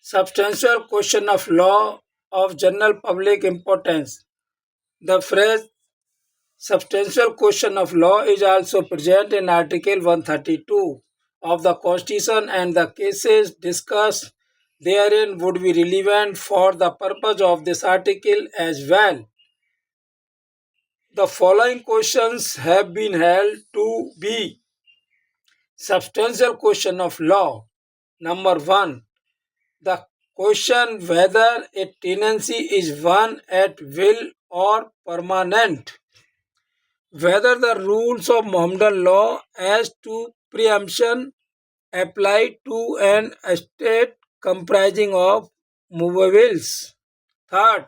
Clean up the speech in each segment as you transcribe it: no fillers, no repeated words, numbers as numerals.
Substantial question of law of general public importance. The phrase substantial question of law is also present in Article 132 of the Constitution, and the cases discussed therein would be relevant for the purpose of this article as well. The following questions have been held to be substantial question of law. Number 1. The question whether a tenancy is one at will or permanent. Whether the rules of Mohammedan law as to preemption apply to an estate comprising of movables. Third,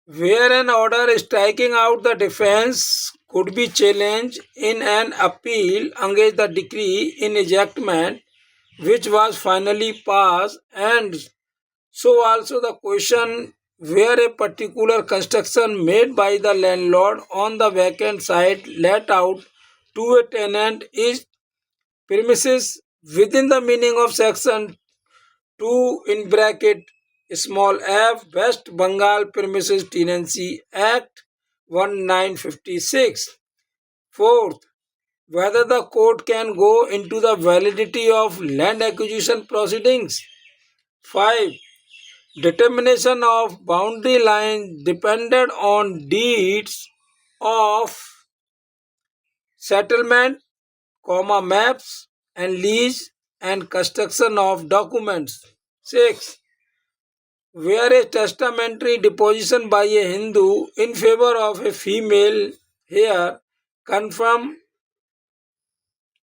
where an order striking out the defense could be challenged in an appeal against the decree in ejectment which was finally passed, and so also the question where a particular construction made by the landlord on the vacant site let out to a tenant is premises within the meaning of section 2 in bracket small f West Bengal Premises Tenancy Act 1956. Fourth, whether the court can go into the validity of land acquisition proceedings. 5. Determination of boundary line depended on deeds of settlement, maps and lease and construction of documents. 6. Where a testamentary deposition by a Hindu in favor of a female heir confirm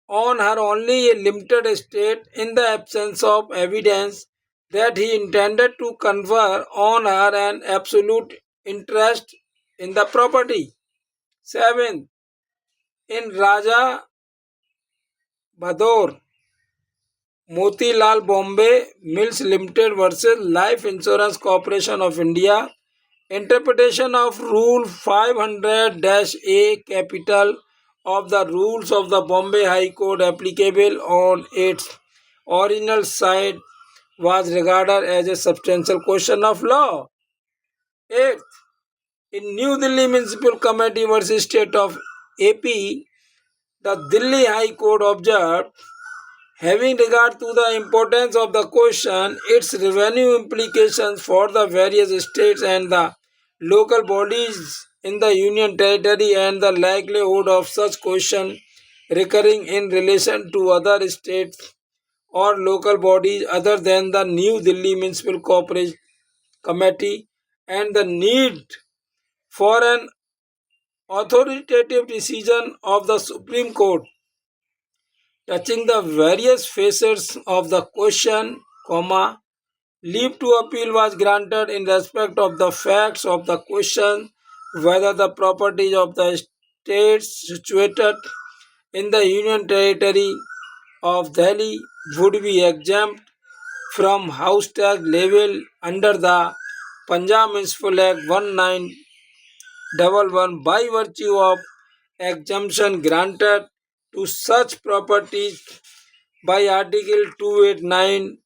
on her only a limited estate in the absence of evidence that he intended to confer on her an absolute interest in the property. 7. In Raja Bador, Motilal Bombay Mills Limited versus Life Insurance Corporation of India, interpretation of Rule 500-A capital of the rules of the Bombay High Court applicable on its original side was regarded as a substantial question of law. 8th, in New Delhi Municipal Committee versus State of AP, the Delhi High Court observed, having regard to the importance of the question, its revenue implications for the various states and the local bodies in the Union Territory, and the likelihood of such question recurring in relation to other states or local bodies other than the New Delhi Municipal Corporation Committee, and the need for an authoritative decision of the Supreme Court touching the various facets of the question, leave to appeal was granted in respect of the facts of the question whether the properties of the states situated in the Union Territory of Delhi would be exempt from house tax level under the Punjab Municipal Act 1911 by virtue of exemption granted to such properties by Article 289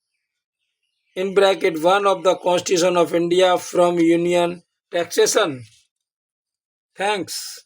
in bracket 1 of the Constitution of India from Union taxation. Thanks.